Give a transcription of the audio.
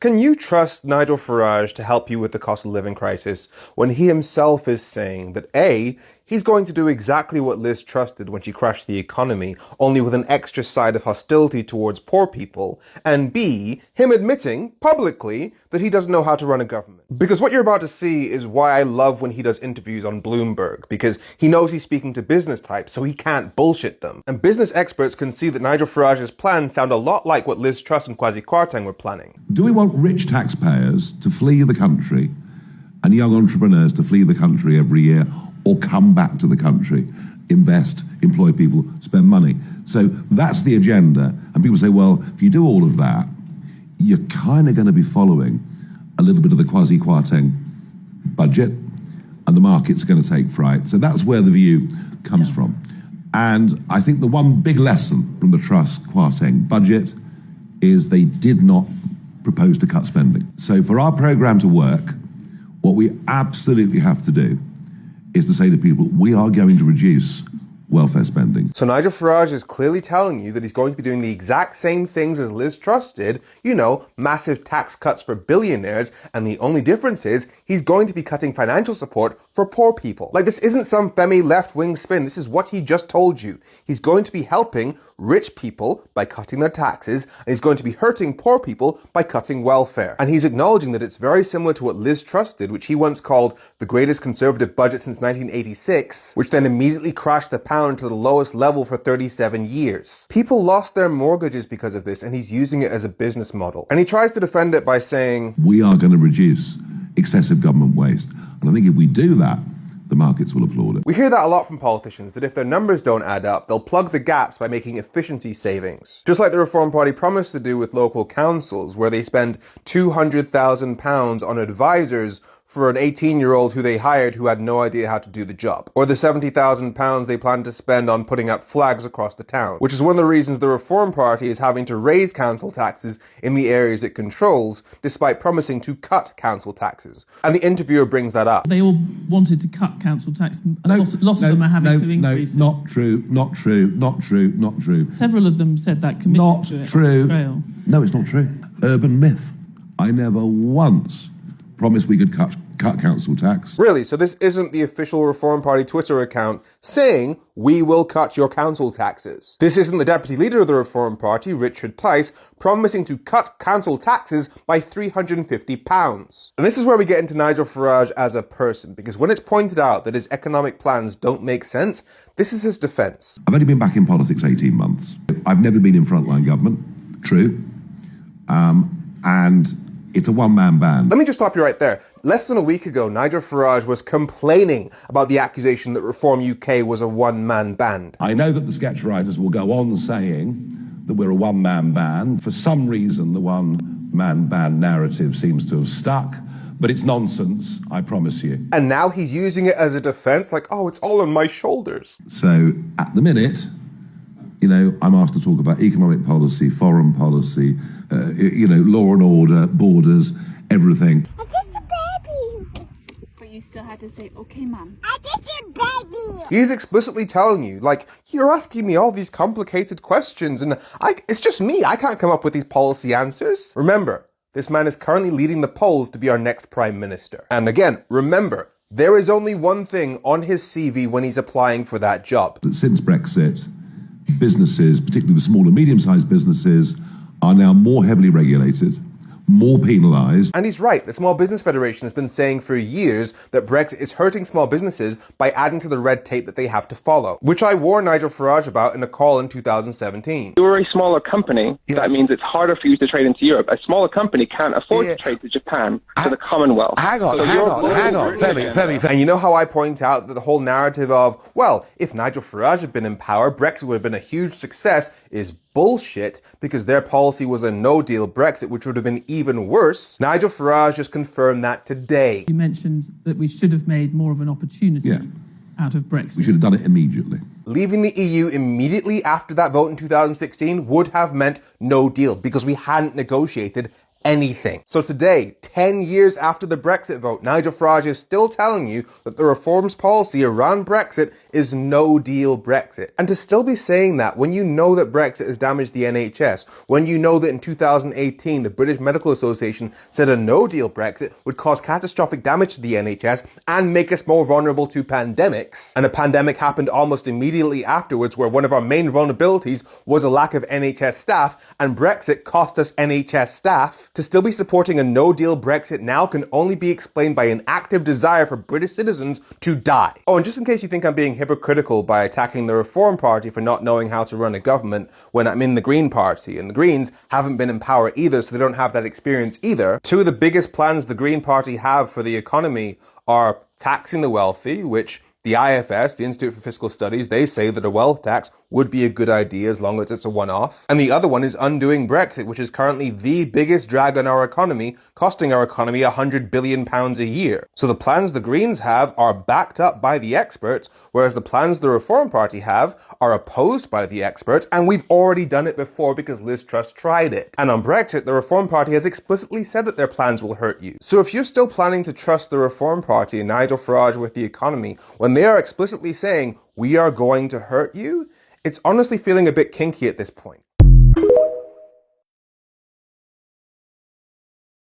Can you trust Nigel Farage to help you with the cost of living crisis when he himself is saying that A, he's going to do exactly what Liz Truss did when she crashed the economy, only with an extra side of hostility towards poor people, and B, him admitting publicly that he doesn't know how to run a government? Because what you're about to see is why I love when he does interviews on Bloomberg, because he knows he's speaking to business types, so he can't bullshit them. And business experts can see that Nigel Farage's plans sound a lot like what Liz Truss and Kwasi Kwarteng were planning. Do we want rich taxpayers to flee the country and young entrepreneurs to flee the country every year, or come back to the country, invest, employ people, spend money? So that's the agenda. And people say, well, if you do all of that, you're kind of going to be following a little bit of the Kwasi Kwarteng budget, and the market's going to take fright. So that's where the view comes from. And I think the one big lesson from the Truss-Kwarteng budget is they did not propose to cut spending. So for our programme to work, what we absolutely have to do is to say to people, we are going to reduce welfare spending. So Nigel Farage is clearly telling you that he's going to be doing the exact same things as Liz Truss did, you know, massive tax cuts for billionaires, and the only difference is he's going to be cutting financial support for poor people. Like, this isn't some Femi left-wing spin, this is what he just told you. He's going to be helping rich people by cutting their taxes, and he's going to be hurting poor people by cutting welfare. And he's acknowledging that it's very similar to what Liz Truss did, which he once called the greatest conservative budget since 1986, which then immediately crashed the pound to the lowest level for 37 years. People lost their mortgages because of this, and he's using it as a business model. And he tries to defend it by saying, we are going to reduce excessive government waste. And I think if we do that, the markets will applaud it. We hear that a lot from politicians, that if their numbers don't add up, they'll plug the gaps by making efficiency savings. Just like the Reform Party promised to do with local councils, where they spend £200,000 on advisors for an 18-year-old who they hired who had no idea how to do the job. Or the £70,000 they plan to spend on putting up flags across the town, which is one of the reasons the Reform Party is having to raise council taxes in the areas it controls, despite promising to cut council taxes. And the interviewer brings that up. They all wanted to cut council tax, and lots of them are having to increase it. Not true, not true, not true, not true. Several of them said that committed not to it. True. Trail. No, it's not true. Urban myth. I never once promised we could cut council tax. Really? So this isn't the official Reform Party Twitter account saying, we will cut your council taxes. This isn't the deputy leader of the Reform Party, Richard Tice, promising to cut council taxes by £350. And this is where we get into Nigel Farage as a person, because when it's pointed out that his economic plans don't make sense, this is his defence. I've only been back in politics 18 months. I've never been in frontline government, true, and it's a one-man band. Let me just stop you right there. Less than a week ago, Nigel Farage was complaining about the accusation that Reform UK was a one-man band. I know that the sketch writers will go on saying that we're a one-man band. For some reason, the one-man band narrative seems to have stuck, but it's nonsense, I promise you. And now he's using it as a defence, like, oh, it's all on my shoulders. So at the minute, you know, I'm asked to talk about economic policy, foreign policy, law and order, borders, everything. It's just a baby. But you still had to say, okay, Mum. It's just a baby. He's explicitly telling you, like, you're asking me all these complicated questions, and it's just me. I can't come up with these policy answers. Remember, this man is currently leading the polls to be our next Prime Minister. And again, remember, there is only one thing on his CV when he's applying for that job. Since Brexit, businesses, particularly the small and medium-sized businesses, are now more heavily regulated, more penalised. And he's right. The Small Business Federation has been saying for years that Brexit is hurting small businesses by adding to the red tape that they have to follow, which I warned Nigel Farage about in a call in 2017. You're a smaller company. Yeah. That means it's harder for you to trade into Europe. A smaller company can't afford to trade to Japan, to the Commonwealth. Hang on, Femi. And you know how I point out that the whole narrative of, well, if Nigel Farage had been in power, Brexit would have been a huge success is bullshit, because their policy was a no-deal Brexit, which would have been even worse. Nigel Farage just confirmed that today. You mentioned that we should have made more of an opportunity out of Brexit. We should have done it immediately. Leaving the EU immediately after that vote in 2016 would have meant no deal, because we hadn't negotiated anything. So today, 10 years after the Brexit vote, Nigel Farage is still telling you that the reforms policy around Brexit is no deal Brexit. And to still be saying that when you know that Brexit has damaged the NHS, when you know that in 2018 the British Medical Association said a no deal Brexit would cause catastrophic damage to the NHS and make us more vulnerable to pandemics, and a pandemic happened almost immediately afterwards where one of our main vulnerabilities was a lack of NHS staff, and Brexit cost us NHS staff, to still be supporting a no-deal Brexit now can only be explained by an active desire for British citizens to die. Oh, and just in case you think I'm being hypocritical by attacking the Reform Party for not knowing how to run a government when I'm in the Green Party, and the Greens haven't been in power either, so they don't have that experience either. Two of the biggest plans the Green Party have for the economy are taxing the wealthy, which the IFS, the Institute for Fiscal Studies, they say that a wealth tax would be a good idea as long as it's a one-off. And the other one is undoing Brexit, which is currently the biggest drag on our economy, costing our economy £100 billion a year. So the plans the Greens have are backed up by the experts, whereas the plans the Reform Party have are opposed by the experts, and we've already done it before because Liz Truss tried it. And on Brexit, the Reform Party has explicitly said that their plans will hurt you. So if you're still planning to trust the Reform Party and Nigel Farage with the economy, when they are explicitly saying, we are going to hurt you, it's honestly feeling a bit kinky at this point.